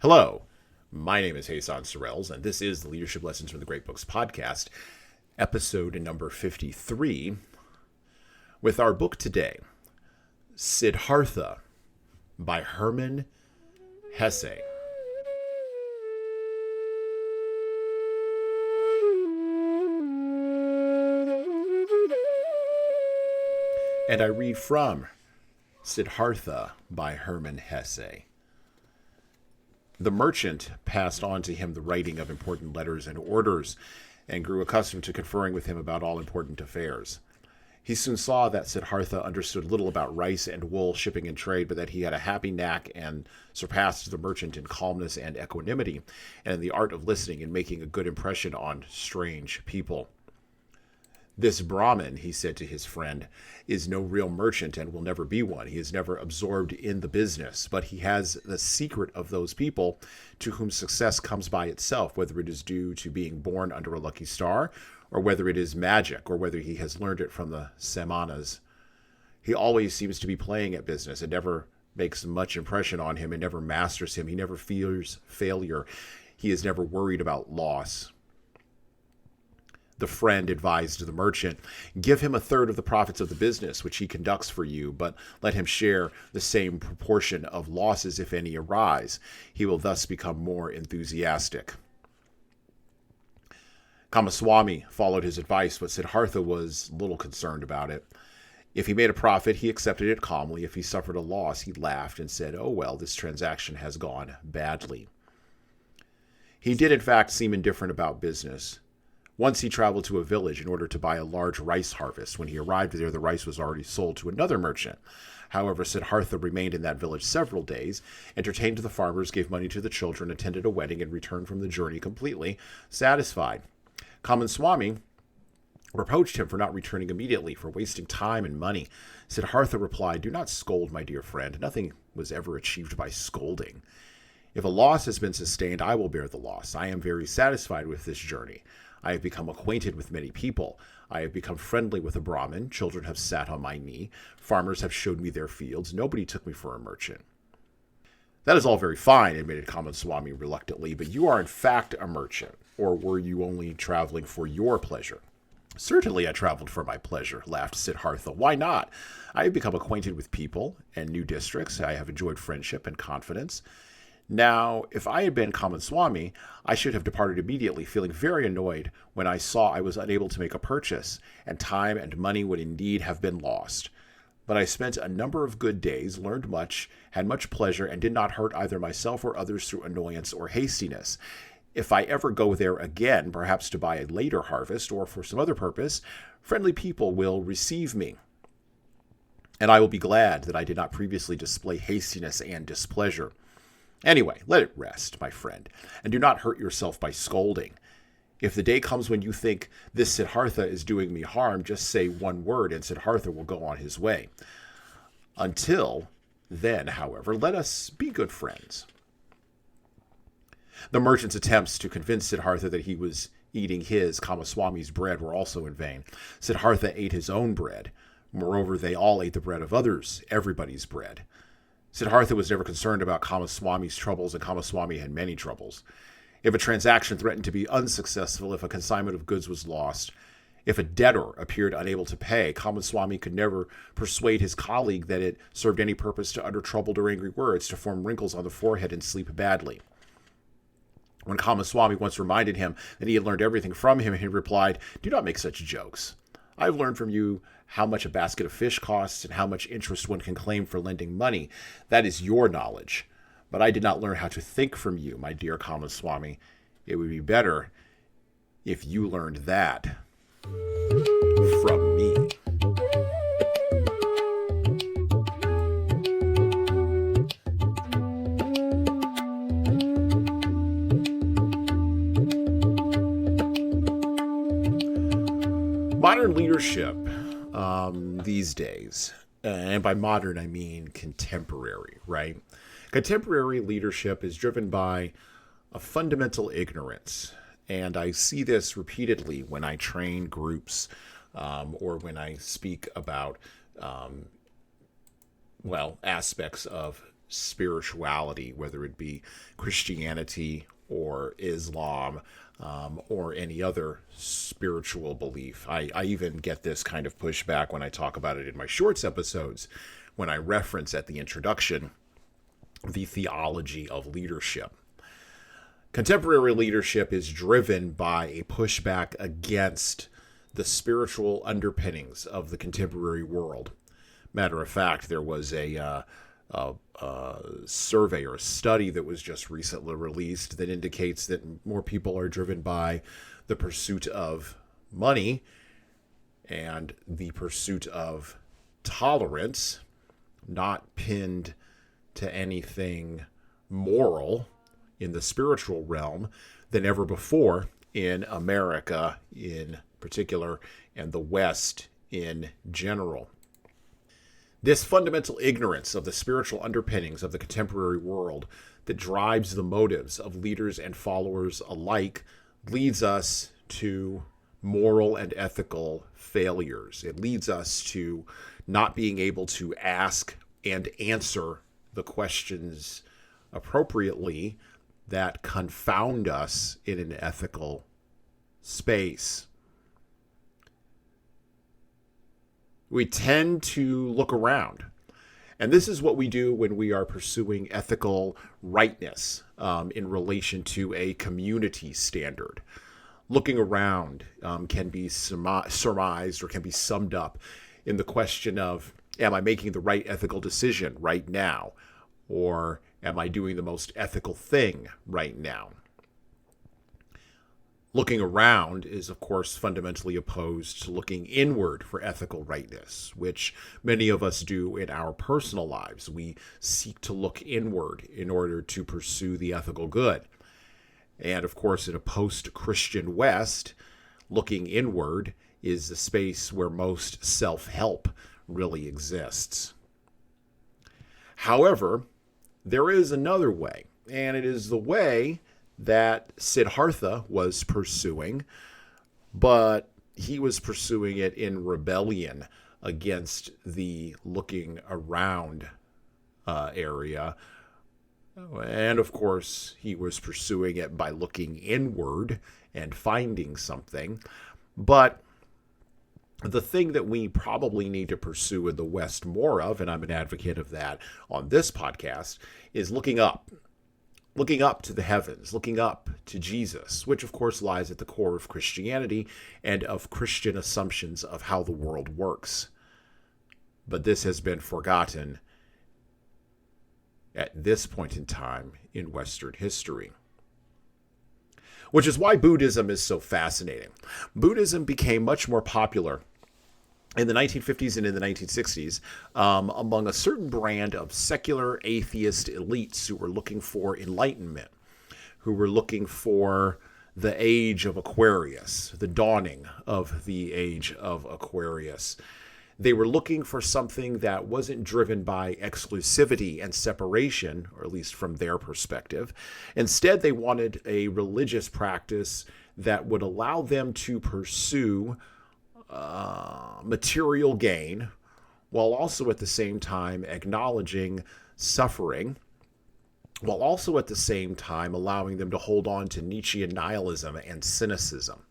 Hello, my name is Hassan Sorrells, and this is the Leadership Lessons from the Great Books podcast, episode number 53, with our book today, Siddhartha by Herman Hesse. And I read from Siddhartha by Herman Hesse. The merchant passed on to him the writing of important letters and orders, and grew accustomed to conferring with him about all important affairs. He soon saw that Siddhartha understood little about rice and wool shipping and trade, but that he had a happy knack and surpassed the merchant in calmness and equanimity, and in the art of listening and making a good impression on strange people. "This Brahmin," he said to his friend, "is no real merchant and will never be one. He is never absorbed in the business, but he has the secret of those people to whom success comes by itself, whether it is due to being born under a lucky star, or whether it is magic, or whether he has learned it from the Samanas. He always seems to be playing at business. It never makes much impression on him. It never masters him. He never fears failure. He is never worried about loss." The friend advised the merchant, "Give him a third of the profits of the business which he conducts for you, but let him share the same proportion of losses if any arise. He will thus become more enthusiastic." Kamaswami followed his advice, but Siddhartha was little concerned about it. If he made a profit, he accepted it calmly. If he suffered a loss, he laughed and said, "Oh well, this transaction has gone badly." He did in fact seem indifferent about business. Once he traveled to a village in order to buy a large rice harvest. When he arrived there, the rice was already sold to another merchant. However, Siddhartha remained in that village several days, entertained the farmers, gave money to the children, attended a wedding, and returned from the journey completely satisfied. Kamaswami reproached him for not returning immediately, for wasting time and money. Siddhartha replied, "Do not scold, my dear friend. Nothing was ever achieved by scolding. If a loss has been sustained, I will bear the loss. I am very satisfied with this journey. I have become acquainted with many people. I have become friendly with a Brahmin. Children have sat on my knee. Farmers have showed me their fields. Nobody took me for a merchant." "That is all very fine," admitted Kamaswami reluctantly, "but you are in fact a merchant. Or were you only traveling for your pleasure?" "Certainly I traveled for my pleasure," laughed Siddhartha. "Why not? I have become acquainted with people and new districts. I have enjoyed friendship and confidence. Now, if I had been Kamaswami, I should have departed immediately, feeling very annoyed when I saw I was unable to make a purchase, and time and money would indeed have been lost. But I spent a number of good days, learned much, had much pleasure, and did not hurt either myself or others through annoyance or hastiness. If I ever go there again, perhaps to buy a later harvest or for some other purpose, friendly people will receive me. And I will be glad that I did not previously display hastiness and displeasure. Anyway, let it rest, my friend, and do not hurt yourself by scolding. If the day comes when you think this Siddhartha is doing me harm, just say one word and Siddhartha will go on his way. Until then, however, let us be good friends." The merchant's attempts to convince Siddhartha that he was eating Kamaswami's bread were also in vain. Siddhartha ate his own bread. Moreover, they all ate the bread of others, everybody's bread. Siddhartha was never concerned about Kamaswami's troubles, and Kamaswami had many troubles. If a transaction threatened to be unsuccessful, if a consignment of goods was lost, if a debtor appeared unable to pay, Kamaswami could never persuade his colleague that it served any purpose to utter troubled or angry words, to form wrinkles on the forehead and sleep badly. When Kamaswami once reminded him that he had learned everything from him, he replied, "Do not make such jokes. I have learned from you how much a basket of fish costs and how much interest one can claim for lending money. That is your knowledge. But I did not learn how to think from you, my dear Kamaswami. It would be better if you learned that from me." Modern leadership these days, and by modern I mean contemporary, right? Contemporary leadership is driven by a fundamental ignorance, and I see this repeatedly when I train groups or when I speak about, aspects of spirituality, whether it be Christianity or Islam, or any other spiritual belief. I even get this kind of pushback when I talk about it in my shorts episodes, when I reference at the introduction the theology of leadership. Contemporary leadership is driven by a pushback against the spiritual underpinnings of the contemporary world. Matter of fact, there was a survey or a study that was just recently released that indicates that more people are driven by the pursuit of money and the pursuit of tolerance, not pinned to anything moral in the spiritual realm, than ever before in America in particular and the West in general. This fundamental ignorance of the spiritual underpinnings of the contemporary world that drives the motives of leaders and followers alike leads us to moral and ethical failures. It leads us to not being able to ask and answer the questions appropriately that confound us in an ethical space. We tend to look around. And this is what we do when we are pursuing ethical rightness in relation to a community standard. Looking around can be surmised or can be summed up in the question of, am I making the right ethical decision right now? Or am I doing the most ethical thing right now? Looking around is, of course, fundamentally opposed to looking inward for ethical rightness, which many of us do in our personal lives. We seek to look inward in order to pursue the ethical good. And, of course, in a post-Christian West, looking inward is the space where most self-help really exists. However, there is another way, and it is the way that Siddhartha was pursuing, but he was pursuing it in rebellion against the looking around area. And of course, he was pursuing it by looking inward and finding something. But the thing that we probably need to pursue in the West more of, and I'm an advocate of that on this podcast, is looking up. Looking up to the heavens, looking up to Jesus, which of course lies at the core of Christianity and of Christian assumptions of how the world works. But this has been forgotten at this point in time in Western history. Which is why Buddhism is so fascinating. Buddhism became much more popular in the 1950s and in the 1960s, among a certain brand of secular atheist elites who were looking for enlightenment, who were looking for the age of Aquarius, the dawning of the age of Aquarius. They were looking for something that wasn't driven by exclusivity and separation, or at least from their perspective. Instead, they wanted a religious practice that would allow them to pursue material gain, while also at the same time acknowledging suffering, while also at the same time allowing them to hold on to Nietzschean nihilism and cynicism.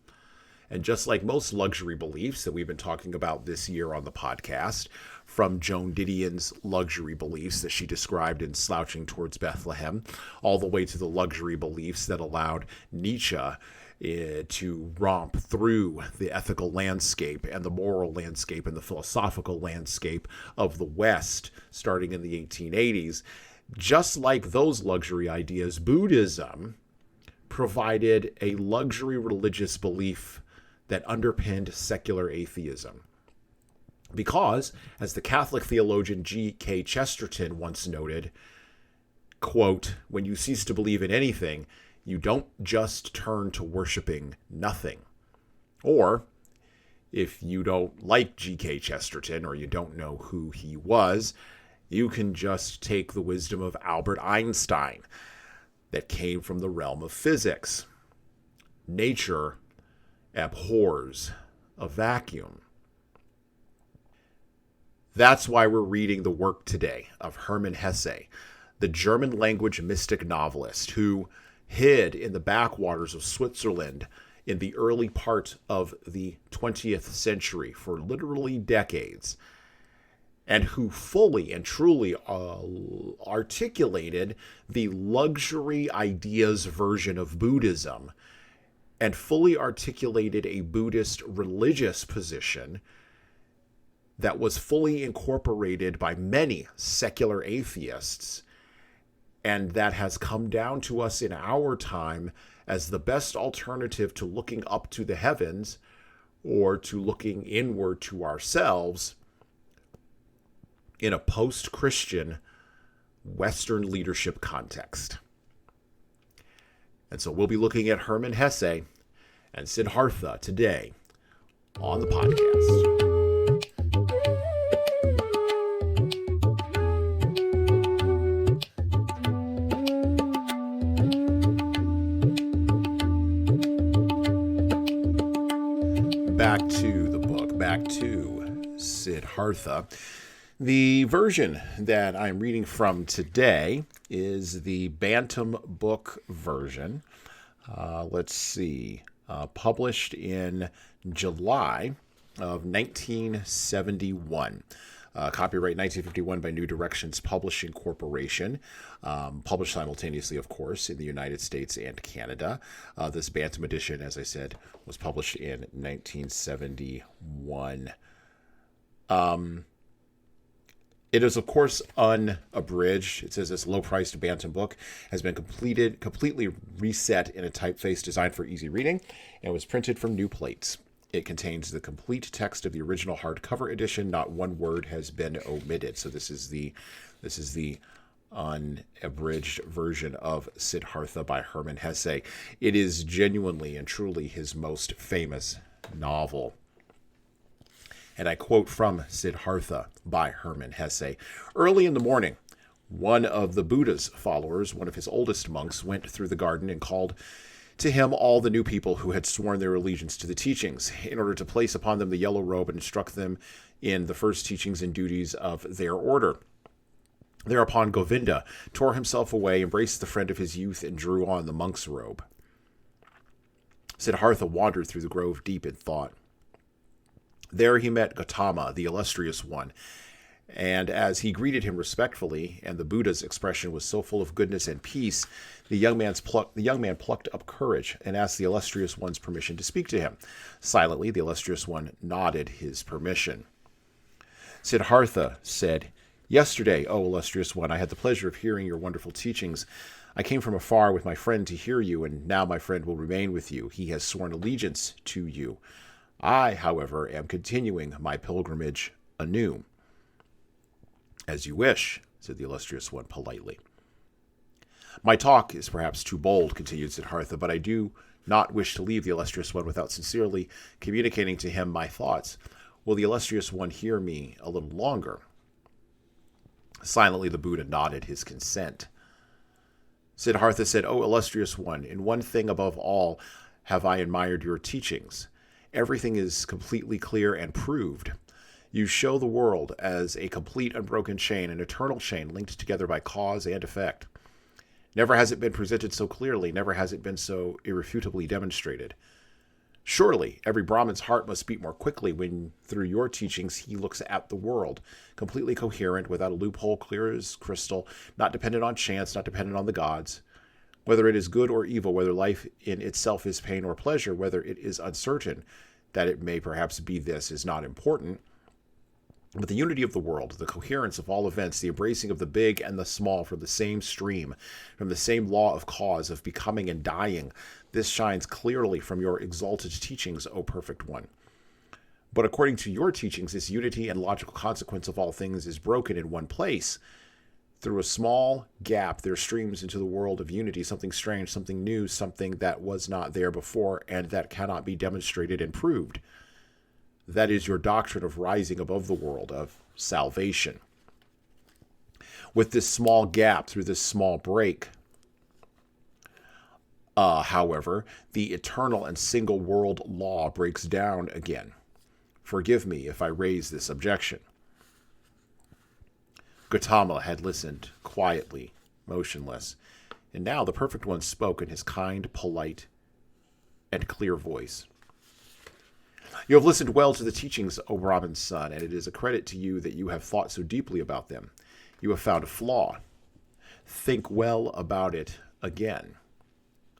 And just like most luxury beliefs that we've been talking about this year on the podcast, from Joan Didion's luxury beliefs that she described in Slouching Towards Bethlehem, all the way to the luxury beliefs that allowed Nietzsche to romp through the ethical landscape and the moral landscape and the philosophical landscape of the West starting in the 1880s. Just like those luxury ideas, Buddhism provided a luxury religious belief that underpinned secular atheism. Because, as the Catholic theologian G.K. Chesterton once noted, quote, "When you cease to believe in anything, you don't just turn to worshiping nothing." Or, if you don't like G.K. Chesterton or you don't know who he was, you can just take the wisdom of Albert Einstein that came from the realm of physics. Nature abhors a vacuum. That's why we're reading the work today of Herman Hesse, the German language mystic novelist who hid in the backwaters of Switzerland in the early part of the 20th century for literally decades, and who fully and truly articulated the luxury ideas version of Buddhism, and fully articulated a Buddhist religious position that was fully incorporated by many secular atheists, and that has come down to us in our time as the best alternative to looking up to the heavens or to looking inward to ourselves in a post-Christian Western leadership context. And so we'll be looking at Herman Hesse and Siddhartha today on the podcast. Back to the book, back to Siddhartha. The version that I'm reading from today is the Bantam Book version. Published in July of 1971. Copyright 1951 by New Directions Publishing Corporation. Published simultaneously, of course, in the United States and Canada. This Bantam edition, as I said, was published in 1971. It is, of course, unabridged. It says this low-priced Bantam book has been completely reset in a typeface designed for easy reading and was printed from new plates. It contains the complete text of the original hardcover edition. Not one word has been omitted. So this is the unabridged version of Siddhartha by Herman Hesse. It is genuinely and truly his most famous novel. And I quote from Siddhartha by Herman Hesse. Early in the morning, one of the Buddha's followers, one of his oldest monks, went through the garden and called to him all the new people who had sworn their allegiance to the teachings, in order to place upon them the yellow robe and instruct them in the first teachings and duties of their order. Thereupon Govinda tore himself away, embraced the friend of his youth, and drew on the monk's robe. Siddhartha wandered through the grove deep in thought. There he met Gautama, the illustrious one, and as he greeted him respectfully, and the Buddha's expression was so full of goodness and peace, the young man plucked up courage and asked the illustrious one's permission to speak to him. Silently, the illustrious one nodded his permission. Siddhartha said, "Yesterday, O illustrious one, I had the pleasure of hearing your wonderful teachings. I came from afar with my friend to hear you, and now my friend will remain with you. He has sworn allegiance to you. I, however, am continuing my pilgrimage anew." "As you wish," said the illustrious one politely. "My talk is perhaps too bold," continued Siddhartha, "but I do not wish to leave the illustrious one without sincerely communicating to him my thoughts. Will the illustrious one hear me a little longer?" Silently the Buddha nodded his consent. Siddhartha said, "O illustrious one, in one thing above all have I admired your teachings. Everything is completely clear and proved. You show the world as a complete unbroken chain, an eternal chain linked together by cause and effect. Never has it been presented so clearly, never has it been so irrefutably demonstrated. Surely every Brahmin's heart must beat more quickly when, through your teachings, he looks at the world, completely coherent, without a loophole, clear as crystal, not dependent on chance, not dependent on the gods. Whether it is good or evil, whether life in itself is pain or pleasure, whether it is uncertain, that it may perhaps be this, is not important. But the unity of the world, the coherence of all events, the embracing of the big and the small from the same stream, from the same law of cause, of becoming and dying, this shines clearly from your exalted teachings, O perfect one. But according to your teachings, this unity and logical consequence of all things is broken in one place. Through a small gap, there streams into the world of unity something strange, something new, something that was not there before, and that cannot be demonstrated and proved. That is your doctrine of rising above the world, of salvation. With this small gap, through this small break, however, the eternal and single world law breaks down again. Forgive me if I raise this objection." Gautama had listened quietly motionless. And now the perfect one spoke in his kind, polite, and clear voice. You have listened well to the teachings, O Brahman's son, and it is a credit to you that you have thought so deeply about them. You have found a flaw. Think well about it again.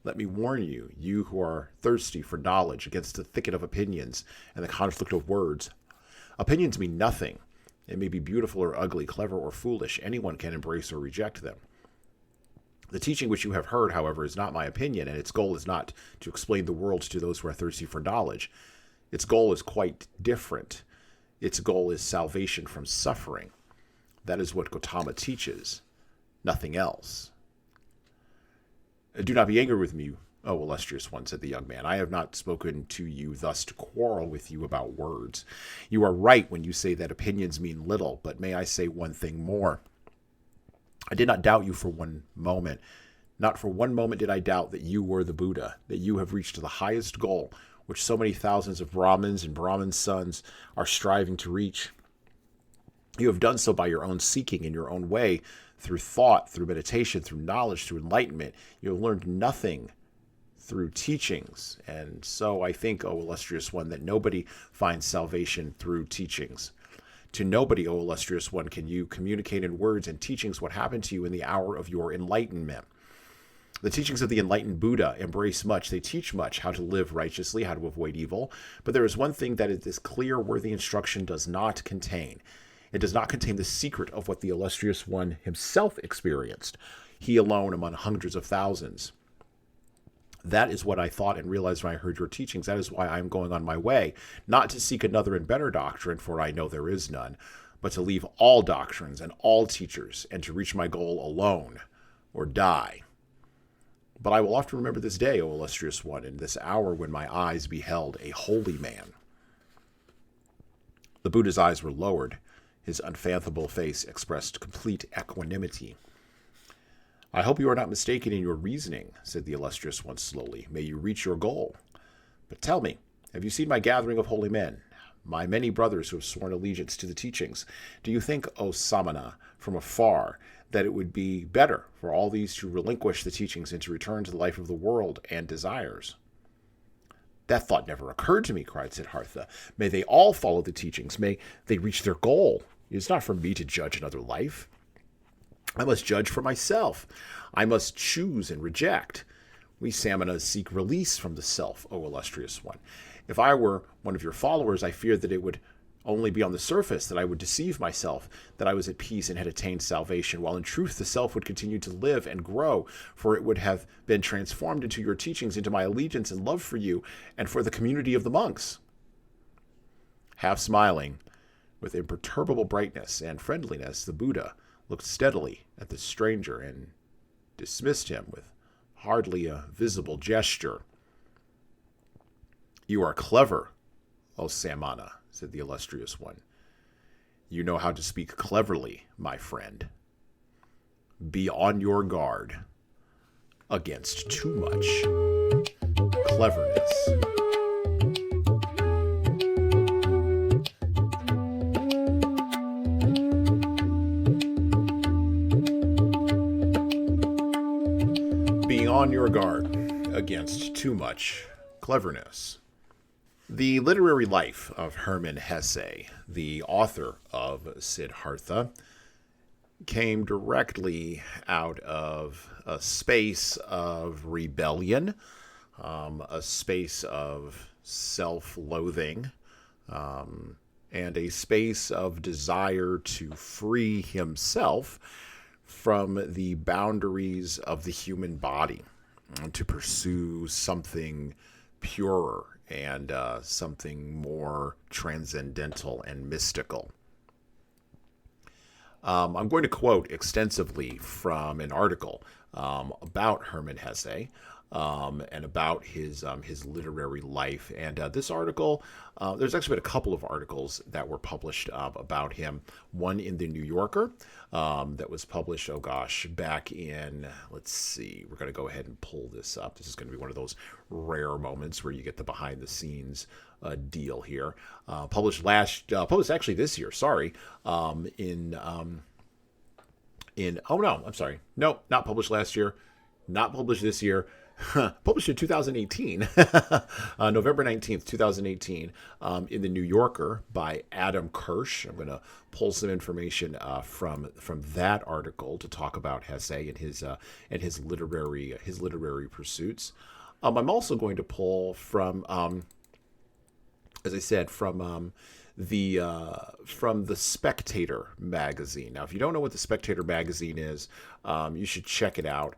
Let me warn you, you who are thirsty for knowledge, against the thicket of opinions and the conflict of words. Opinions mean nothing. They may be beautiful or ugly, clever or foolish. Anyone can embrace or reject them. The teaching which you have heard, however, is not my opinion, and its goal is not to explain the world to those who are thirsty for knowledge. Its goal is quite different. Its goal is salvation from suffering. That is what Gautama teaches, nothing else. Do not be angry with me, O illustrious one, said the young man. I have not spoken to you thus to quarrel with you about words. You are right when you say that opinions mean little, but may I say one thing more? I did not doubt you for one moment. Not for one moment did I doubt that you were the Buddha, that you have reached the highest goal, which so many thousands of Brahmins and Brahmin sons are striving to reach. You have done so by your own seeking in your own way, through thought, through meditation, through knowledge, through enlightenment. You have learned nothing through teachings. And so I think, O illustrious one, that nobody finds salvation through teachings. To nobody, O illustrious one, can you communicate in words and teachings what happened to you in the hour of your enlightenment. The teachings of the enlightened Buddha embrace much. They teach much, how to live righteously, how to avoid evil. But there is one thing that this clear, worthy instruction does not contain. It does not contain the secret of what the illustrious one himself experienced, he alone among hundreds of thousands. That is what I thought and realized when I heard your teachings. That is why I am going on my way, not to seek another and better doctrine, for I know there is none, but to leave all doctrines and all teachers, and to reach my goal alone, or die. But I will often remember this day, O illustrious one, in this hour when my eyes beheld a holy man. The Buddha's eyes were lowered. His unfathomable face expressed complete equanimity. I hope you are not mistaken in your reasoning, said the illustrious one slowly. May you reach your goal. But tell me, have you seen my gathering of holy men, my many brothers who have sworn allegiance to the teachings? Do you think, O Samana, from afar, that it would be better for all these to relinquish the teachings and to return to the life of the world and desires? That thought never occurred to me, cried Siddhartha. May they all follow the teachings. May they reach their goal. It is not for me to judge another life. I must judge for myself. I must choose and reject. We Samanas seek release from the self, O illustrious one. If I were one of your followers, I feared that it would only be on the surface, that I would deceive myself, that I was at peace and had attained salvation, while in truth the self would continue to live and grow, for it would have been transformed into your teachings, into my allegiance and love for you, and for the community of the monks. Half smiling, with imperturbable brightness and friendliness, the Buddha looked steadily at the stranger and dismissed him with hardly a visible gesture. You are clever, O Samana, said the illustrious one. You know how to speak cleverly, my friend. Be on your guard against too much cleverness. Be on your guard against too much cleverness. The literary life of Herman Hesse, the author of Siddhartha, came directly out of a space of rebellion, a space of self-loathing, and a space of desire to free himself from the boundaries of the human body, to pursue something purer and something more transcendental and mystical. I'm going to quote extensively from an article about Herman Hesse and about his literary life. And this article, there's actually been a couple of articles that were published about him. One in the New Yorker that was published, back in, let's see, we're going to go ahead and pull this up. This is going to be one of those rare moments where you get the behind the scenes deal here. Published actually this year, in oh no, I'm sorry. No, not published last year. Not published this year. Published in 2018, November 19th, 2018, in the New Yorker by Adam Kirsch. I'm going to pull some information from that article to talk about Hesse and his literary pursuits. I'm also going to pull from, as I said, from the Spectator magazine. Now, if you don't know what the Spectator magazine is, you should check it out.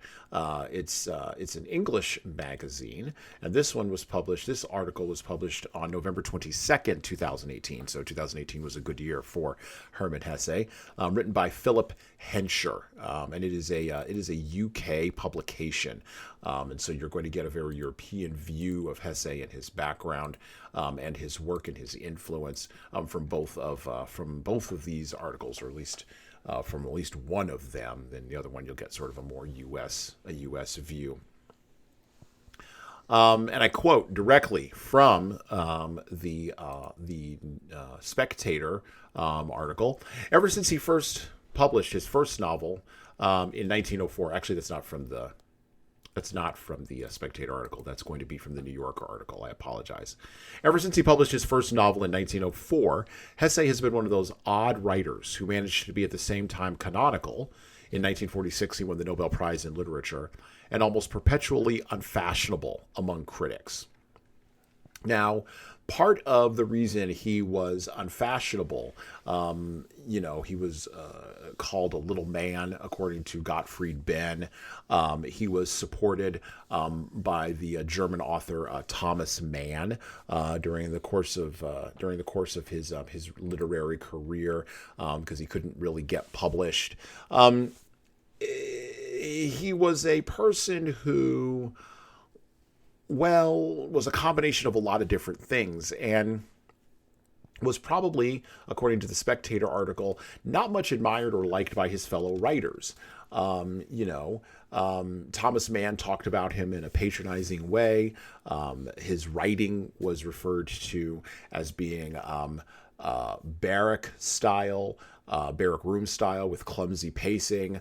It's an English magazine, and this article was published on November 22nd, 2018. So 2018 was a good year for Herman Hesse, written by Philip Hensher, and it is a UK publication. And so you're going to get a very European view of Hesse and his background, and his work and his influence from both of these articles, or at least from at least one of them. Then the other one you'll get sort of a more U.S. view. And I quote directly from the Spectator article. Ever since he first published his first novel in 1904, actually that's not from the Spectator article. That's going to be from the New Yorker article. I apologize. Ever since he published his first novel in 1904, Hesse has been one of those odd writers who managed to be at the same time canonical. In 1946, he won the Nobel Prize in Literature, and almost perpetually unfashionable among critics. Now, part of the reason he was unfashionable, he was called a little man, according to Gottfried Benn. He was supported by the German author Thomas Mann during the course of his literary career, because he couldn't really get published. He was a person who, was a combination of a lot of different things, and was probably, according to the Spectator article, not much admired or liked by his fellow writers. Thomas Mann talked about him in a patronizing way. His writing was referred to as being barrack room style with clumsy pacing,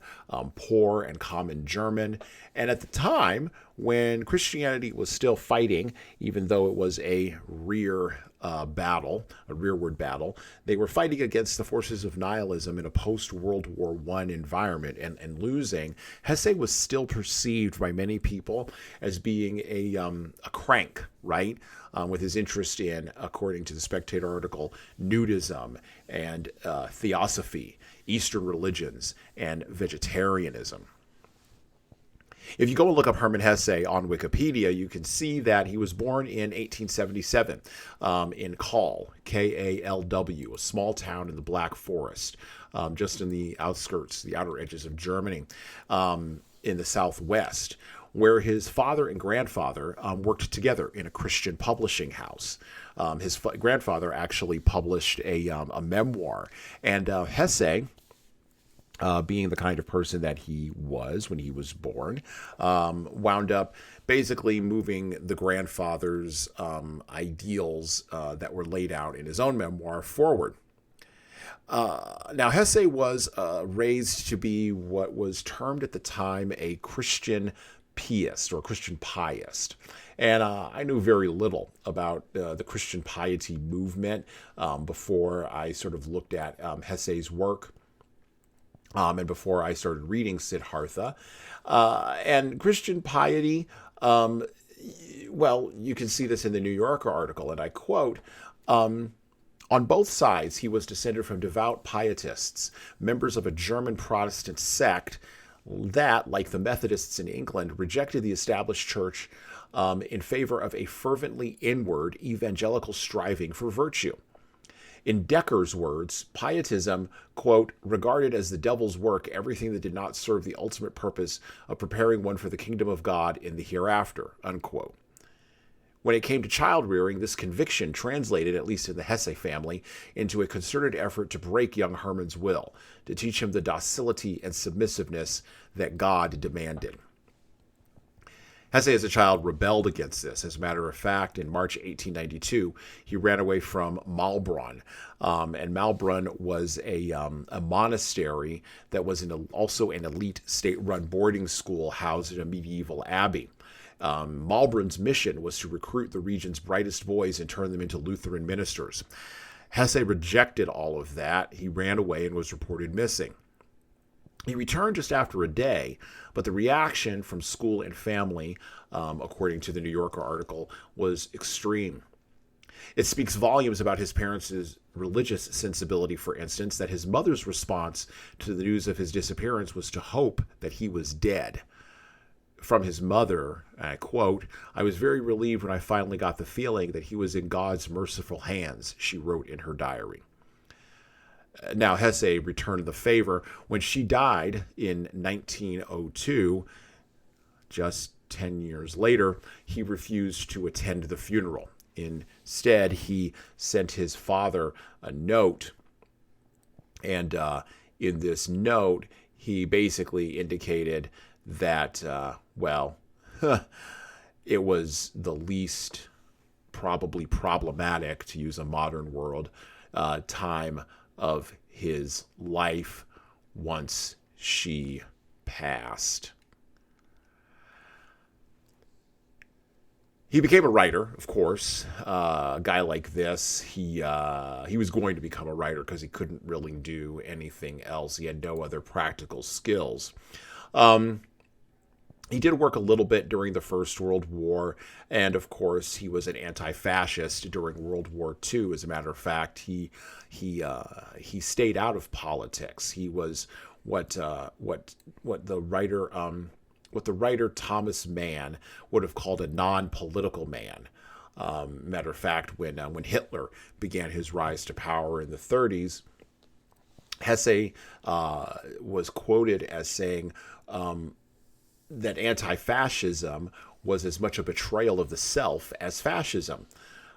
poor and common German. And at the time, when Christianity was still fighting, even though it was a rearward battle, they were fighting against the forces of nihilism in a post-World War I environment and losing. Hesse was still perceived by many people as being a crank, right? With his interest in, according to the Spectator article, nudism and theosophy, Eastern religions, and vegetarianism. If you go and look up Herman Hesse on Wikipedia, you can see that he was born in 1877 in Kalw, Kalw, a small town in the Black Forest, just in the outskirts, the outer edges of Germany, in the southwest, where his father and grandfather worked together in a Christian publishing house. His grandfather actually published a memoir, and Hesse, being the kind of person that he was when he was born, wound up basically moving the grandfather's ideals that were laid out in his own memoir forward. Now, Hesse was raised to be what was termed at the time a Christian pietist, or Christian pietist. And I knew very little about the Christian piety movement before I sort of looked at Hesse's work. And before I started reading Siddhartha. And Christian piety, you can see this in the New Yorker article, and I quote, on both sides, he was descended from devout pietists, members of a German Protestant sect that, like the Methodists in England, rejected the established church in favor of a fervently inward evangelical striving for virtue. In Decker's words, pietism, quote, regarded as the devil's work everything that did not serve the ultimate purpose of preparing one for the kingdom of God in the hereafter, unquote. When it came to child rearing, this conviction translated, at least in the Hesse family, into a concerted effort to break young Herman's will, to teach him the docility and submissiveness that God demanded. Hesse, as a child, rebelled against this. As a matter of fact, in March 1892, he ran away from Maulbronn. And Maulbronn was a monastery that was also an elite state-run boarding school housed in a medieval abbey. Maulbronn's mission was to recruit the region's brightest boys and turn them into Lutheran ministers. Hesse rejected all of that. He ran away and was reported missing. He returned just after a day, but the reaction from school and family, according to the New Yorker article, was extreme. It speaks volumes about his parents' religious sensibility, for instance, that his mother's response to the news of his disappearance was to hope that he was dead. From his mother, I quote, "I was very relieved when I finally got the feeling that he was in God's merciful hands," she wrote in her diary. Now, Hesse returned the favor. When she died in 1902, just 10 years later, he refused to attend the funeral. Instead, he sent his father a note. And in this note, he basically indicated that, it was the least probably problematic, to use a modern word, time of his life once she passed. He became a writer, of course. A guy like this, he was going to become a writer because he couldn't really do anything else. He had no other practical skills. He did work a little bit during the First World War, and of course, he was an anti-fascist during World War II. As a matter of fact, he stayed out of politics. He was what the writer Thomas Mann would have called a non-political man. Matter of fact, when Hitler began his rise to power in the 30s, Hesse was quoted as saying that anti-fascism was as much a betrayal of the self as fascism.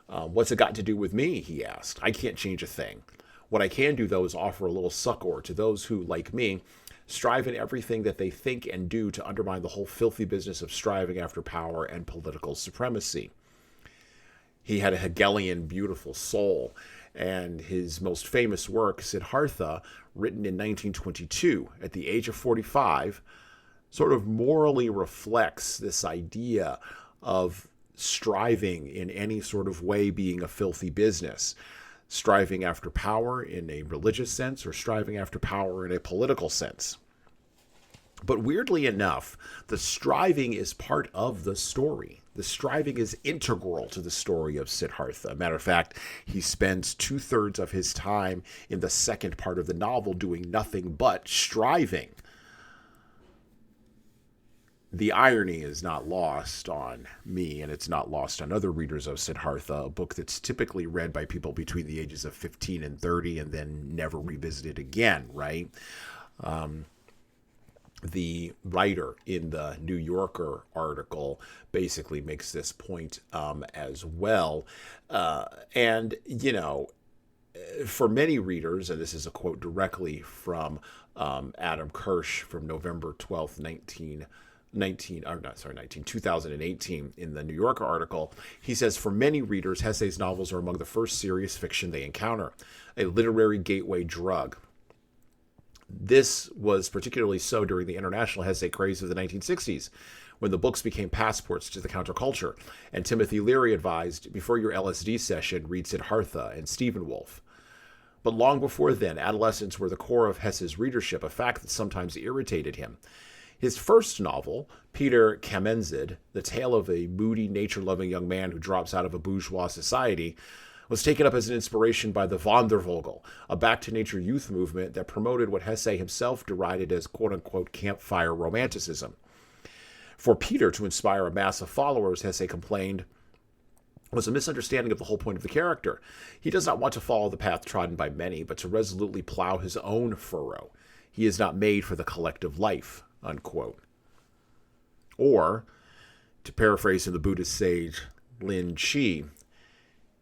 What's it got to do with me, he asked. I can't change a thing. What I can do, though, is offer a little succor to those who, like me, strive in everything that they think and do to undermine the whole filthy business of striving after power and political supremacy. He had a Hegelian, beautiful soul, and his most famous work, Siddhartha, written in 1922, at the age of 45, sort of morally reflects this idea of striving in any sort of way being a filthy business, striving after power in a religious sense or striving after power in a political sense. But weirdly enough, the striving is part of the story. The striving is integral to the story of Siddhartha. Matter of fact, he spends 2/3 of his time in the second part of the novel doing nothing but striving. The irony is not lost on me, and it's not lost on other readers of Siddhartha, a book that's typically read by people between the ages of 15 and 30 and then never revisited again, right? The writer in the New Yorker article basically makes this point as well. And, you know, for many readers, and this is a quote directly from Adam Kirsch from November 12th, 2018 in the New Yorker article, he says, for many readers, Hesse's novels are among the first serious fiction they encounter, a literary gateway drug. This was particularly so during the international Hesse craze of the 1960s, when the books became passports to the counterculture, and Timothy Leary advised, before your LSD session, read Siddhartha and Stephen Wolfe. But long before then, adolescents were the core of Hesse's readership, a fact that sometimes irritated him. His first novel, Peter Kamenzied, the tale of a moody, nature-loving young man who drops out of a bourgeois society, was taken up as an inspiration by the Wandervogel, a back-to-nature youth movement that promoted what Hesse himself derided as quote-unquote campfire romanticism. For Peter to inspire a mass of followers, Hesse complained, was a misunderstanding of the whole point of the character. He does not want to follow the path trodden by many, but to resolutely plow his own furrow. He is not made for the collective life, unquote. Or, to paraphrase the Buddhist sage Lin Chi,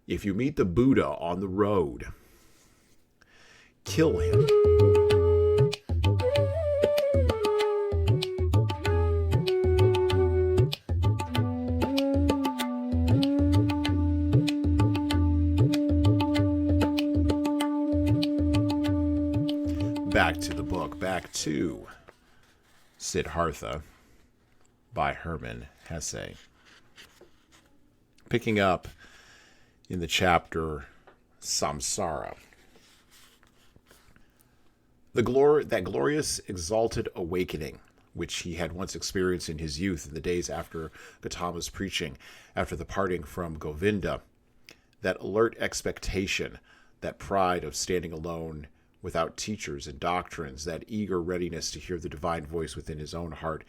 if you meet the Buddha on the road, kill him. back to the book, back to Siddhartha by Herman Hesse. Picking up in the chapter Samsara. That glorious, exalted awakening, which he had once experienced in his youth in the days after Gautama's preaching, after the parting from Govinda, that alert expectation, that pride of standing alone without teachers and doctrines, that eager readiness to hear the divine voice within his own heart,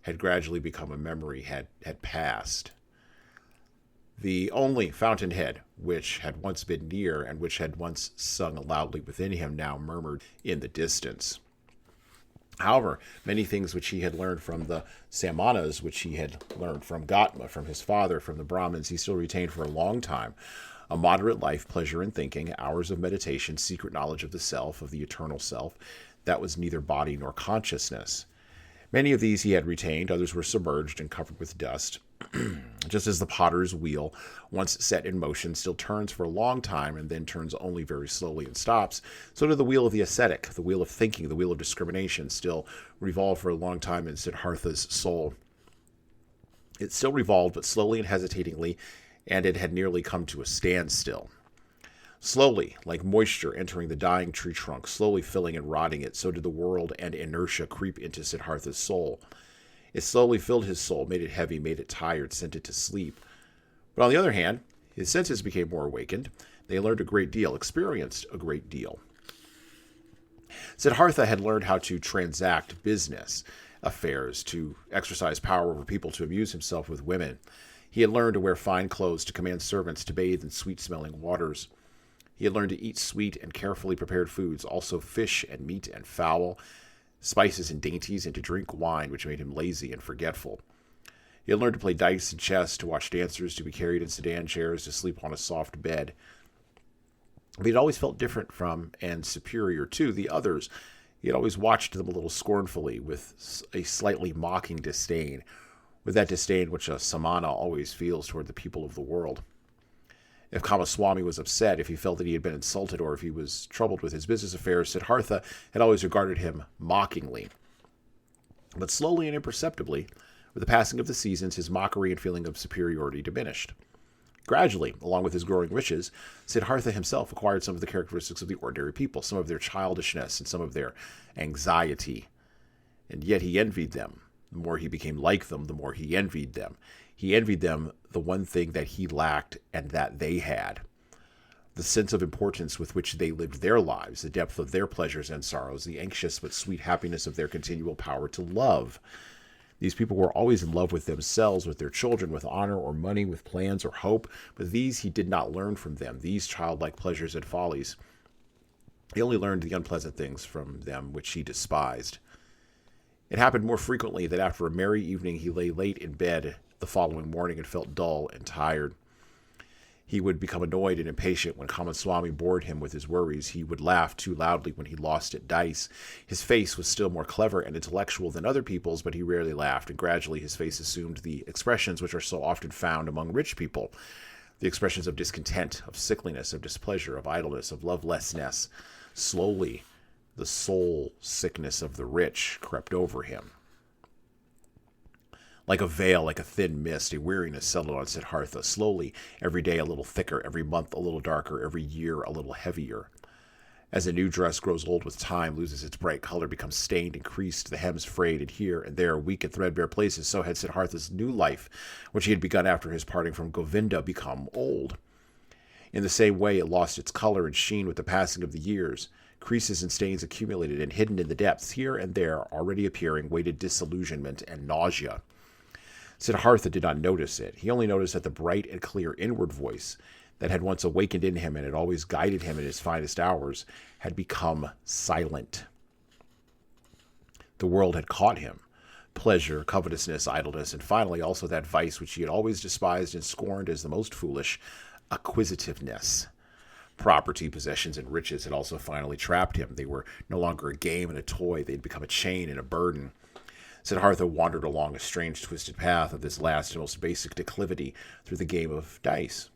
had gradually become a memory, had passed. The only fountainhead which had once been near and which had once sung loudly within him now murmured in the distance. However, many things which he had learned from the Samanas, which he had learned from Gautama, from his father, from the Brahmins, he still retained for a long time. A moderate life, pleasure in thinking, hours of meditation, secret knowledge of the self, of the eternal self, that was neither body nor consciousness. Many of these he had retained, others were submerged and covered with dust. Just as the potter's wheel, once set in motion, still turns for a long time and then turns only very slowly and stops, so did the wheel of the ascetic, the wheel of thinking, the wheel of discrimination, still revolve for a long time in Siddhartha's soul. It still revolved, but slowly and hesitatingly, and it had nearly come to a standstill. Slowly, like moisture entering the dying tree trunk, slowly filling and rotting it, so did the world and inertia creep into Siddhartha's soul. It slowly filled his soul, made it heavy, made it tired, sent it to sleep. But on the other hand, his senses became more awakened. They learned a great deal, experienced a great deal. Siddhartha had learned how to transact business affairs, to exercise power over people, to amuse himself with women. He had learned to wear fine clothes, to command servants, to bathe in sweet-smelling waters. He had learned to eat sweet and carefully prepared foods, also fish and meat and fowl, spices and dainties, and to drink wine, which made him lazy and forgetful. He had learned to play dice and chess, to watch dancers, to be carried in sedan chairs, to sleep on a soft bed. But he had always felt different from and superior to the others. He had always watched them a little scornfully, with a slightly mocking disdain, with that disdain which a samana always feels toward the people of the world. If Kamaswami was upset, if he felt that he had been insulted, or if he was troubled with his business affairs, Siddhartha had always regarded him mockingly. But slowly and imperceptibly, with the passing of the seasons, his mockery and feeling of superiority diminished. Gradually, along with his growing riches, Siddhartha himself acquired some of the characteristics of the ordinary people, some of their childishness and some of their anxiety. And yet he envied them. The more he became like them, the more he envied them. He envied them the one thing that he lacked and that they had. The sense of importance with which they lived their lives, the depth of their pleasures and sorrows, the anxious but sweet happiness of their continual power to love. These people were always in love with themselves, with their children, with honor or money, with plans or hope, but these he did not learn from them, these childlike pleasures and follies. He only learned the unpleasant things from them which he despised. It happened more frequently that after a merry evening he lay late in bed the following morning and felt dull and tired. He would become annoyed and impatient when Kamaswami bored him with his worries. He would laugh too loudly when he lost at dice. His face was still more clever and intellectual than other people's, but he rarely laughed, and gradually his face assumed the expressions which are so often found among rich people, the expressions of discontent, of sickliness, of displeasure, of idleness, of lovelessness. Slowly, the soul sickness of the rich crept over him. Like a veil, like a thin mist, a weariness settled on Siddhartha. Slowly, every day a little thicker, every month a little darker, every year a little heavier. As a new dress grows old with time, loses its bright color, becomes stained and creased, the hems frayed, and here and there weak and threadbare places, so had Siddhartha's new life, which he had begun after his parting from Govinda, become old. In the same way, it lost its color and sheen with the passing of the years. Creases and stains accumulated, and hidden in the depths, here and there, already appearing, waited disillusionment and nausea. Siddhartha did not notice it. He only noticed that the bright and clear inward voice that had once awakened in him and had always guided him in his finest hours had become silent. The world had caught him. Pleasure, covetousness, idleness, and finally also that vice which he had always despised and scorned as the most foolish, acquisitiveness. Property, possessions, and riches had also finally trapped him. They were no longer a game and a toy. They had become a chain and a burden. Siddhartha wandered along a strange twisted path of this last and most basic declivity through the game of dice.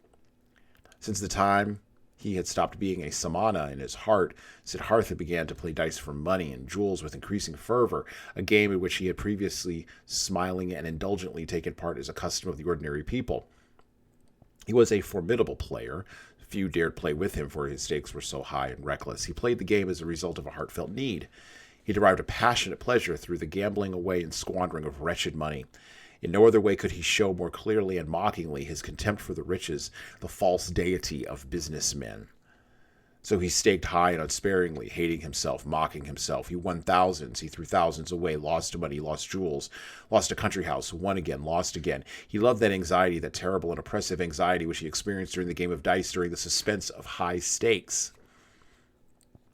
Since the time he had stopped being a samana in his heart, Siddhartha began to play dice for money and jewels with increasing fervor, a game in which he had previously smiling and indulgently taken part as a custom of the ordinary people. He was a formidable player. Few dared play with him, for his stakes were so high and reckless. He played the game as a result of a heartfelt need. He derived a passionate pleasure through the gambling away and squandering of wretched money. In no other way could he show more clearly and mockingly his contempt for the riches, the false deity of businessmen. So he staked high and unsparingly, hating himself, mocking himself. He won thousands. He threw thousands away, lost money, lost jewels, lost a country house, won again, lost again. He loved that anxiety, that terrible and oppressive anxiety which he experienced during the game of dice, during the suspense of high stakes.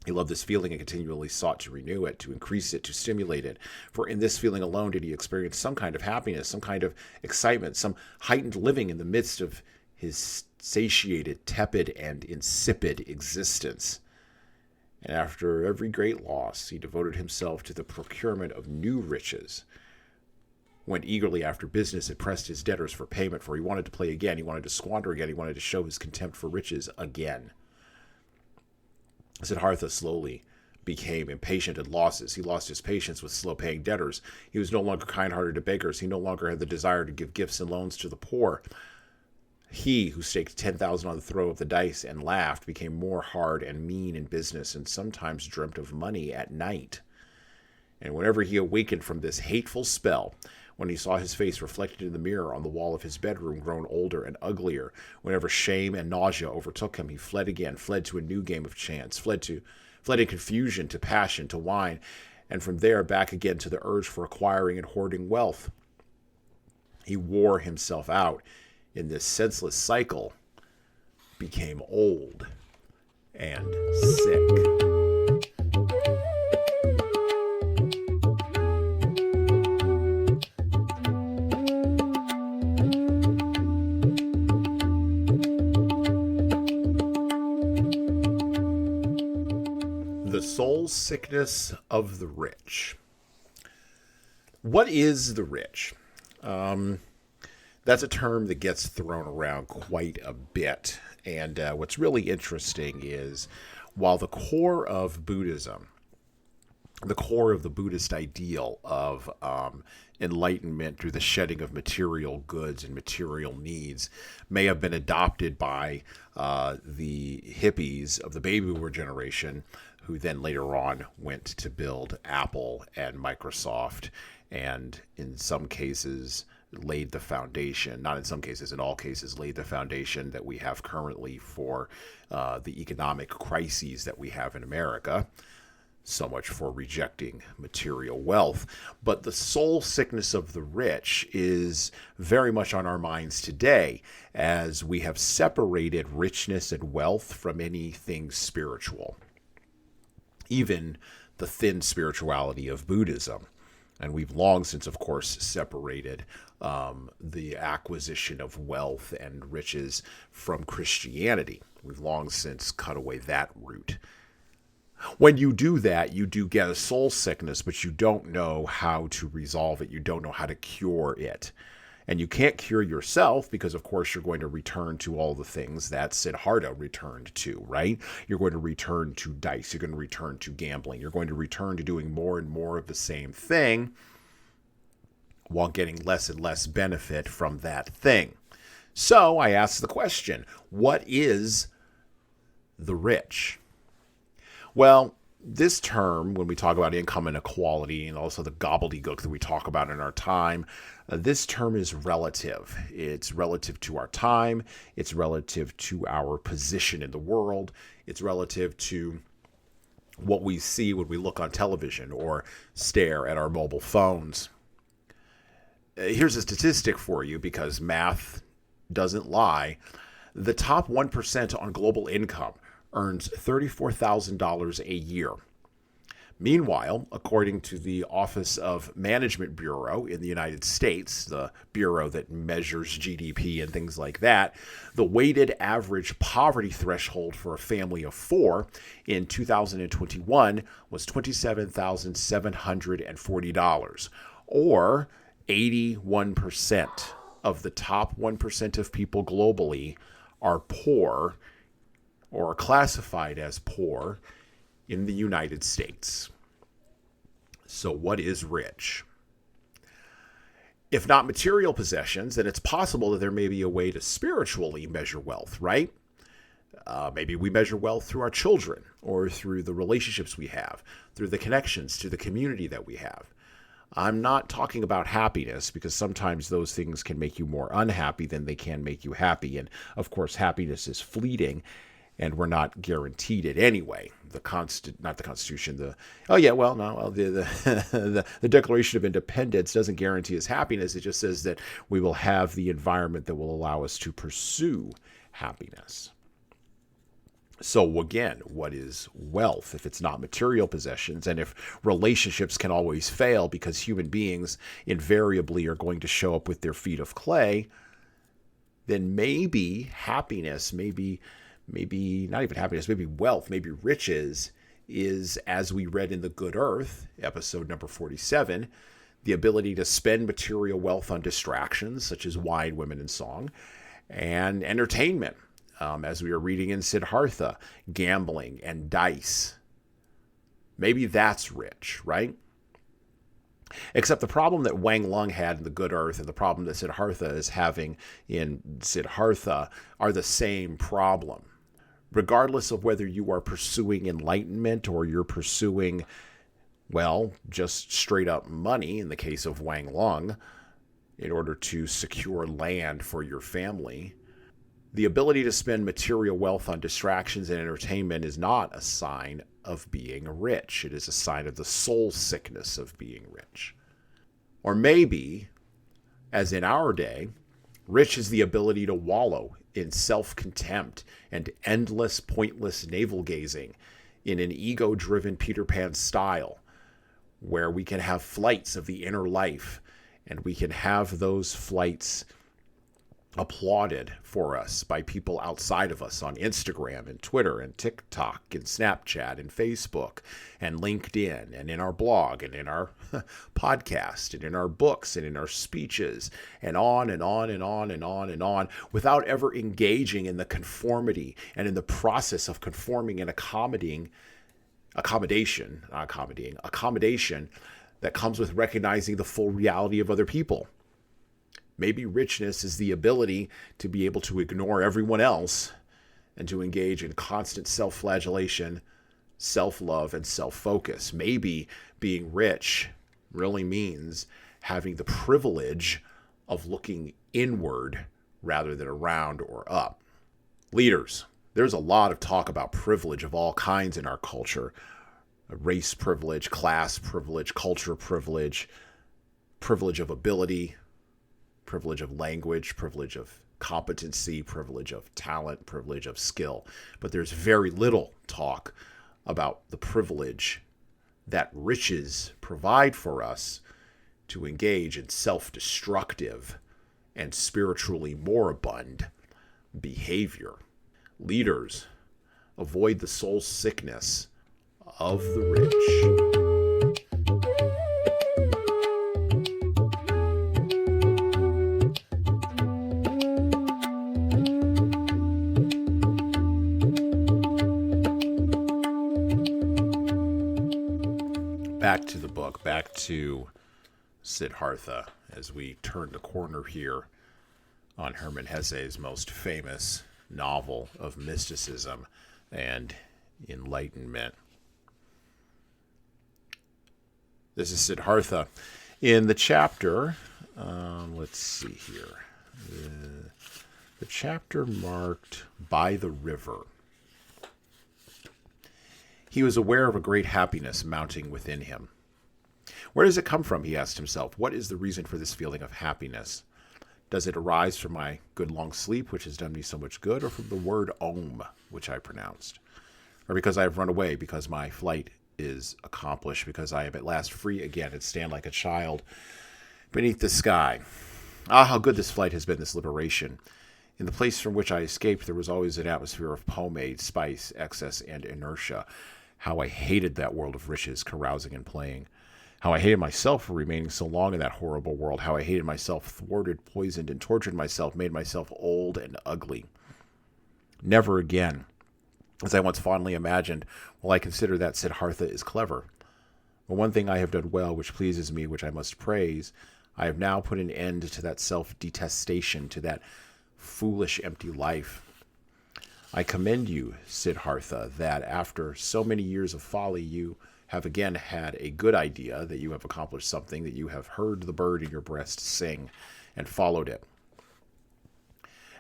He loved this feeling and continually sought to renew it, to increase it, to stimulate it. For in this feeling alone did he experience some kind of happiness, some kind of excitement, some heightened living in the midst of his satiated, tepid, and insipid existence. And after every great loss, he devoted himself to the procurement of new riches, went eagerly after business and pressed his debtors for payment, for he wanted to play again, he wanted to squander again, he wanted to show his contempt for riches again. Siddhartha slowly became impatient at losses. He lost his patience with slow-paying debtors. He was no longer kind-hearted to beggars. He no longer had the desire to give gifts and loans to the poor. He, who staked 10,000 on the throw of the dice and laughed, became more hard and mean in business and sometimes dreamt of money at night. And whenever he awakened from this hateful spell, when he saw his face reflected in the mirror on the wall of his bedroom grown older and uglier, whenever shame and nausea overtook him, he fled again, fled to a new game of chance, fled in confusion to passion, to wine, and from there back again to the urge for acquiring and hoarding wealth. He wore himself out in this senseless cycle, became old and sick. The soul sickness of the rich. What is the rich? That's a term that gets thrown around quite a bit. And what's really interesting is, while the core of Buddhism, the core of the Buddhist ideal of enlightenment through the shedding of material goods and material needs may have been adopted by the hippies of the baby boomer generation, who then later on went to build Apple and Microsoft, and in some cases laid the foundation, not in some cases, in all cases, laid the foundation that we have currently for the economic crises that we have in America. So much for rejecting material wealth. But the soul sickness of the rich is very much on our minds today, as we have separated richness and wealth from anything spiritual, even the thin spirituality of Buddhism. And we've long since, of course, separated the acquisition of wealth and riches from Christianity. We've long since cut away that root. When you do that, you do get a soul sickness, but you don't know how to resolve it. You don't know how to cure it. And you can't cure yourself because, of course, you're going to return to all the things that Siddhartha returned to, right? You're going to return to dice. You're going to return to gambling. You're going to return to doing more and more of the same thing while getting less and less benefit from that thing. So I ask the question, what is the rich? Well, this term, when we talk about income inequality and also the gobbledygook that we talk about in our time, this term is relative. It's relative to our time. It's relative to our position in the world. It's relative to what we see when we look on television or stare at our mobile phones. Here's a statistic for you, because math doesn't lie. The top 1% on global income earns $34,000 a year. Meanwhile, according to the Office of Management Bureau in the United States, the bureau that measures GDP and things like that, the weighted average poverty threshold for a family of four in 2021 was $27,740, or 81% of the top 1% of people globally are poor or are classified as poor in the United States. So what is rich? If not material possessions, then it's possible that there may be a way to spiritually measure wealth, right? Maybe we measure wealth through our children or through the relationships we have, through the connections to the community that we have. I'm not talking about happiness, because sometimes those things can make you more unhappy than they can make you happy. And of course, happiness is fleeting, and we're not guaranteed it anyway. The Declaration of Independence doesn't guarantee us happiness. It just says that we will have the environment that will allow us to pursue happiness. So again, what is wealth if it's not material possessions, and if relationships can always fail because human beings invariably are going to show up with their feet of clay? Then maybe happiness, maybe not even happiness, maybe wealth, maybe riches is, as we read in The Good Earth, episode number 47, the ability to spend material wealth on distractions such as wine, women, and song, and entertainment. As we are reading in Siddhartha, gambling and dice. Maybe that's rich, right? Except the problem that Wang Lung had in The Good Earth and the problem that Siddhartha is having in Siddhartha are the same problem. Regardless of whether you are pursuing enlightenment or you're pursuing, well, just straight up money, in the case of Wang Lung, in order to secure land for your family, the ability to spend material wealth on distractions and entertainment is not a sign of being rich. It is a sign of the soul sickness of being rich. Or maybe, as in our day, rich is the ability to wallow in self-contempt and endless, pointless navel-gazing in an ego-driven Peter Pan style, where we can have flights of the inner life, and we can have those flights applauded for us by people outside of us on Instagram and Twitter and TikTok and Snapchat and Facebook and LinkedIn and in our blog and in our podcast and in our books and in our speeches and on and on and on and on and on, without ever engaging in the conformity and in the process of conforming and accommodation that comes with recognizing the full reality of other people. Maybe richness is the ability to be able to ignore everyone else and to engage in constant self-flagellation, self-love, and self-focus. Maybe being rich really means having the privilege of looking inward rather than around or up. Leaders, there's a lot of talk about privilege of all kinds in our culture. Race privilege, class privilege, culture privilege, privilege of ability, privilege of language, privilege of competency, privilege of talent, privilege of skill. But there's very little talk about the privilege that riches provide for us to engage in self-destructive and spiritually moribund behavior. Leaders, avoid the soul sickness of the rich. Back to the book, back to Siddhartha, as we turn the corner here on Herman Hesse's most famous novel of mysticism and enlightenment. This is Siddhartha. In the chapter, let's see here, the chapter marked By the River. He was aware of a great happiness mounting within him. Where does it come from, he asked himself. What is the reason for this feeling of happiness? Does it arise from my good long sleep, which has done me so much good, or from the word Om, which I pronounced? Or because I have run away, because my flight is accomplished, because I am at last free again and stand like a child beneath the sky? Ah, how good this flight has been, this liberation. In the place from which I escaped, there was always an atmosphere of pomade, spice, excess, and inertia. How I hated that world of riches, carousing and playing. How I hated myself for remaining so long in that horrible world. How I hated myself, thwarted, poisoned, and tortured myself, made myself old and ugly. Never again As I once fondly imagined, well, I consider that Siddhartha is clever. But one thing I have done well, which pleases me, which I must praise, I have now put an end to that self-detestation, to that foolish, empty life. I commend you, Siddhartha, that after so many years of folly, you have again had a good idea, that you have accomplished something, that you have heard the bird in your breast sing and followed it.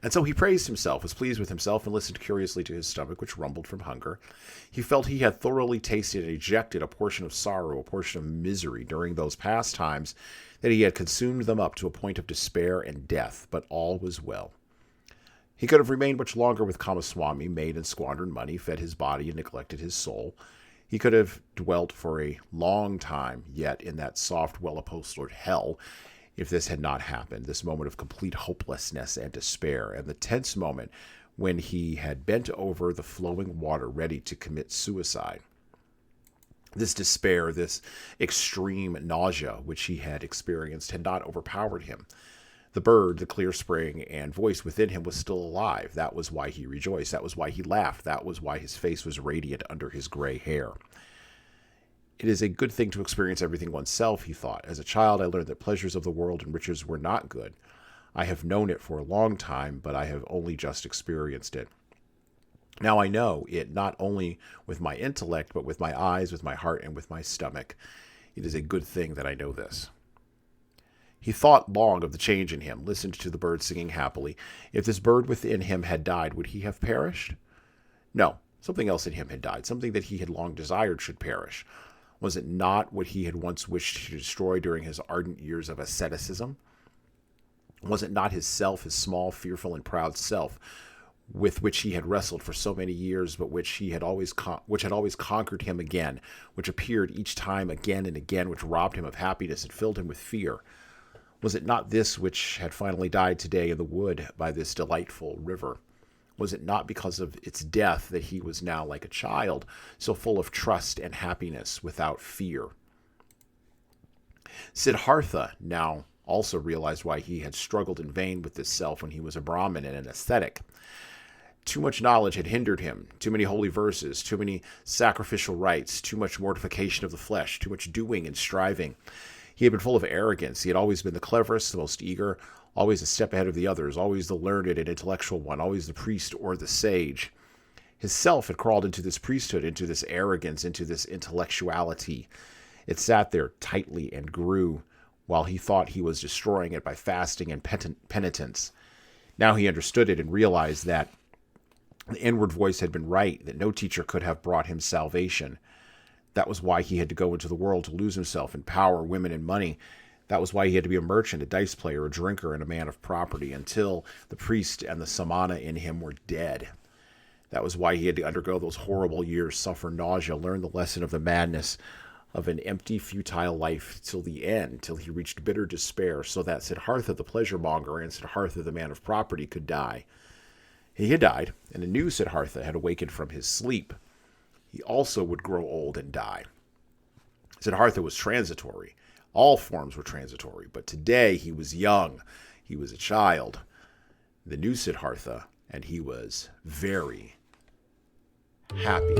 And so he praised himself, was pleased with himself, and listened curiously to his stomach, which rumbled from hunger. He felt he had thoroughly tasted and ejected a portion of sorrow, a portion of misery during those past times, that he had consumed them up to a point of despair and death, but all was well. He could have remained much longer with Kamaswami, made and squandered money, fed his body and neglected his soul. He could have dwelt for a long time yet in that soft, well-upholstered hell, if this had not happened, this moment of complete hopelessness and despair, and the tense moment when he had bent over the flowing water ready to commit suicide. This despair, this extreme nausea which he had experienced had not overpowered him. The bird, the clear spring, and voice within him was still alive. That was why he rejoiced. That was why he laughed. That was why his face was radiant under his gray hair. It is a good thing to experience everything oneself, he thought. As a child, I learned that pleasures of the world and riches were not good. I have known it for a long time, but I have only just experienced it. Now I know it not only with my intellect, but with my eyes, with my heart, and with my stomach. It is a good thing that I know this. He thought long of the change in him, listened to the bird singing happily. If this bird within him had died, would he have perished? No, something else in him had died, something that he had long desired should perish. Was it not what he had once wished to destroy during his ardent years of asceticism? Was it not his self, his small, fearful, and proud self, with which he had wrestled for so many years, but which had always conquered him again, which appeared each time again and again, which robbed him of happiness and filled him with fear? Was it not this which had finally died today in the wood by this delightful river? Was it not because of its death that he was now like a child, so full of trust and happiness, without fear? Siddhartha now also realized why he had struggled in vain with this self when he was a Brahmin and an ascetic. Too much knowledge had hindered him, too many holy verses, too many sacrificial rites, too much mortification of the flesh, too much doing and striving. He had been full of arrogance. He had always been the cleverest, the most eager, always a step ahead of the others, always the learned and intellectual one, always the priest or the sage. His self had crawled into this priesthood, into this arrogance, into this intellectuality. It sat there tightly and grew, while he thought he was destroying it by fasting and penitence. Now he understood it and realized that the inward voice had been right, that no teacher could have brought him salvation. That was why he had to go into the world to lose himself in power, women, and money. That was why he had to be a merchant, a dice player, a drinker, and a man of property, until the priest and the samana in him were dead. That was why he had to undergo those horrible years, suffer nausea, learn the lesson of the madness of an empty, futile life till the end, till he reached bitter despair, so that Siddhartha the pleasure-monger and Siddhartha the man of property could die. He had died, and a new Siddhartha had awakened from his sleep. He also would grow old and die. Siddhartha was transitory. All forms were transitory, but today he was young. He was a child. The new Siddhartha, and he was very happy.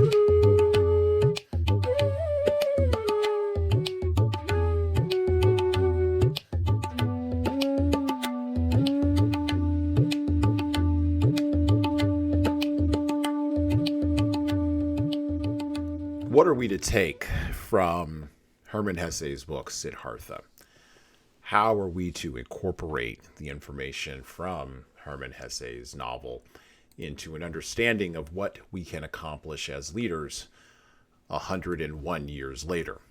What are we to take from Herman Hesse's book, Siddhartha? How are we to incorporate the information from Herman Hesse's novel into an understanding of what we can accomplish as leaders 101 years later?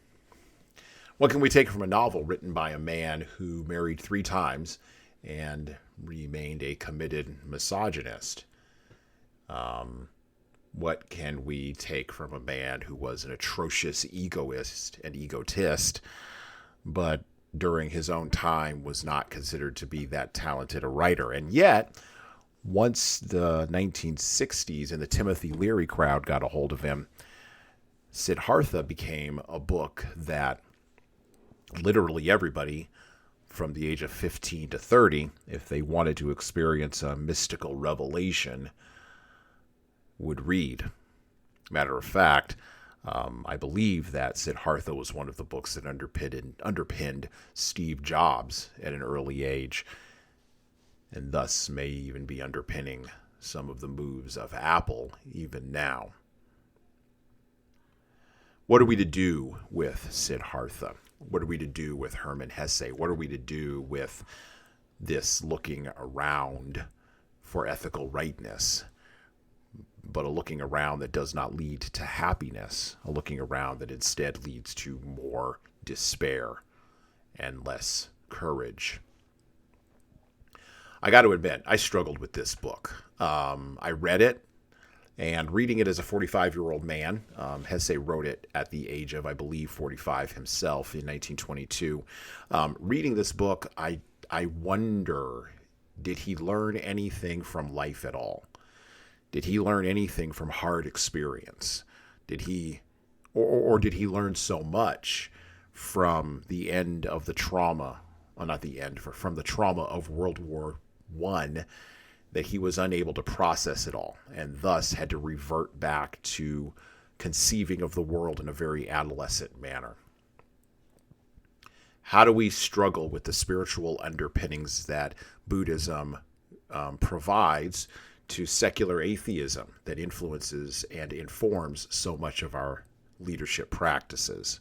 What can we take from a novel written by a man who married 3 times and remained a committed misogynist? What can we take from a man who was an atrocious egoist and egotist, but during his own time was not considered to be that talented a writer? And yet, once the 1960s and the Timothy Leary crowd got a hold of him, Siddhartha became a book that literally everybody from the age of 15 to 30, if they wanted to experience a mystical revelation, would read. Matter of fact, I believe that Siddhartha was one of the books that underpinned Steve Jobs at an early age, and thus may even be underpinning some of the moves of Apple even now. What are we to do with Siddhartha? What are we to do with Herman Hesse? What are we to do with this looking around for ethical rightness, but a looking around that does not lead to happiness, a looking around that instead leads to more despair and less courage? I got to admit, I struggled with this book. I read it, and reading it as a 45-year-old man, Hesse wrote it at the age of, I believe, 45 himself in 1922. Reading this book, I wonder, did he learn anything from life at all? Did he learn anything from hard experience? Did he, or did he learn so much from the end of the trauma, well, not the end, from the trauma of World War I, that he was unable to process it all and thus had to revert back to conceiving of the world in a very adolescent manner? How do we struggle with the spiritual underpinnings that Buddhism provides to secular atheism that influences and informs so much of our leadership practices?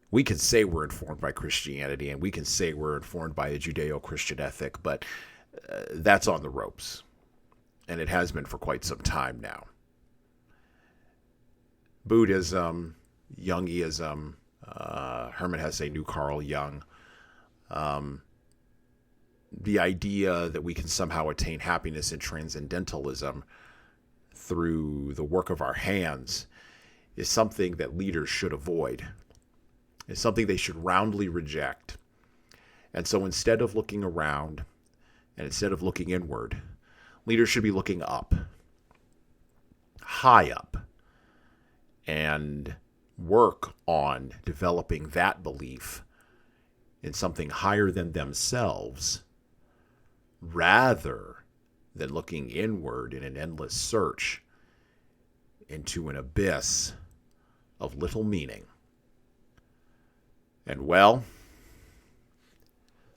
We can say we're informed by Christianity, and we can say we're informed by a Judeo-Christian ethic, but that's on the ropes, and it has been for quite some time now. Buddhism, Jungism, Herman Hesse knew Carl Jung. The idea that we can somehow attain happiness in transcendentalism through the work of our hands is something that leaders should avoid. It's something they should roundly reject. And so instead of looking around and instead of looking inward, leaders should be looking up, high up, and work on developing that belief in something higher than themselves, rather than looking inward in an endless search into an abyss of little meaning. And well,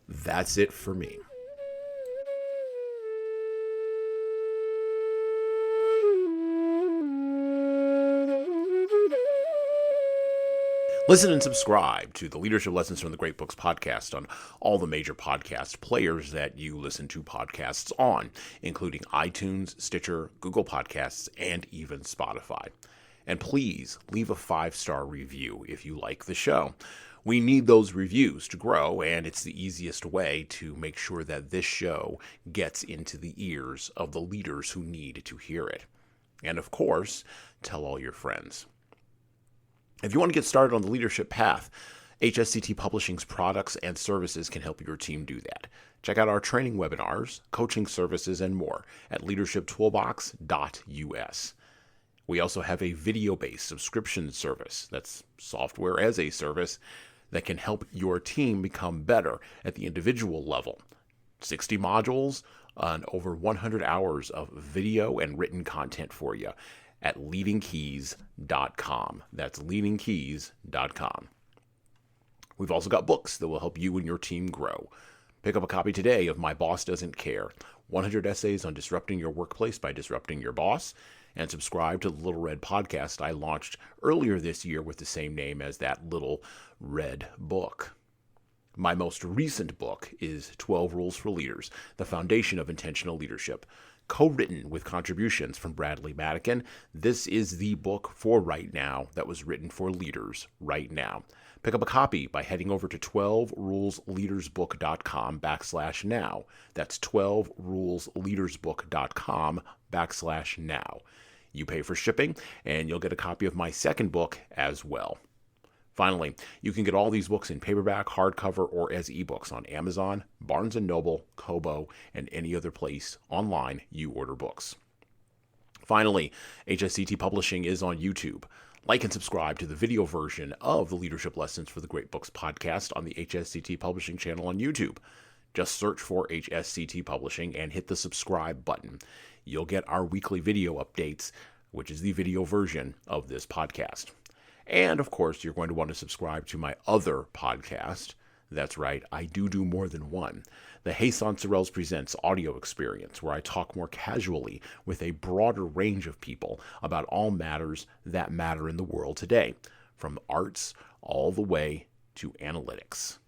that's it for me. Listen and subscribe to the Leadership Lessons from the Great Books podcast on all the major podcast players that you listen to podcasts on, including iTunes, Stitcher, Google Podcasts, and even Spotify. And please leave a 5-star review if you like the show. We need those reviews to grow, and it's the easiest way to make sure that this show gets into the ears of the leaders who need to hear it. And of course, tell all your friends. If you want to get started on the leadership path, HSCT Publishing's products and services can help your team do that. Check out our training webinars, coaching services, and more at leadershiptoolbox.us. We also have a video-based subscription service, that's software as a service, that can help your team become better at the individual level. 60 modules and over 100 hours of video and written content for you at LeadingKeys.com. That's LeadingKeys.com. We've also got books that will help you and your team grow. Pick up a copy today of My Boss Doesn't Care, 100 Essays on Disrupting Your Workplace by Disrupting Your Boss, and subscribe to the Little Red podcast I launched earlier this year with the same name as that Little Red book. My most recent book is 12 Rules for Leaders, the Foundation of Intentional Leadership, co-written with contributions from Bradley Madigan. This is the book for right now that was written for leaders right now. Pick up a copy by heading over to 12rulesleadersbook.com/now. That's 12rulesleadersbook.com/now. You pay for shipping, and you'll get a copy of my second book as well. Finally, you can get all these books in paperback, hardcover, or as ebooks on Amazon, Barnes & Noble, Kobo, and any other place online you order books. Finally, HSCT Publishing is on YouTube. Like and subscribe to the video version of the Leadership Lessons for the Great Books podcast on the HSCT Publishing channel on YouTube. Just search for HSCT Publishing and hit the subscribe button. You'll get our weekly video updates which is the video version of this podcast. And, of course, you're going to want to subscribe to my other podcast. That's right, I do more than one. The Hesse on Sorrells Presents audio experience, where I talk more casually with a broader range of people about all matters that matter in the world today, from arts all the way to analytics.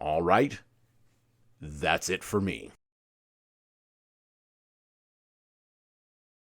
All right, that's it for me.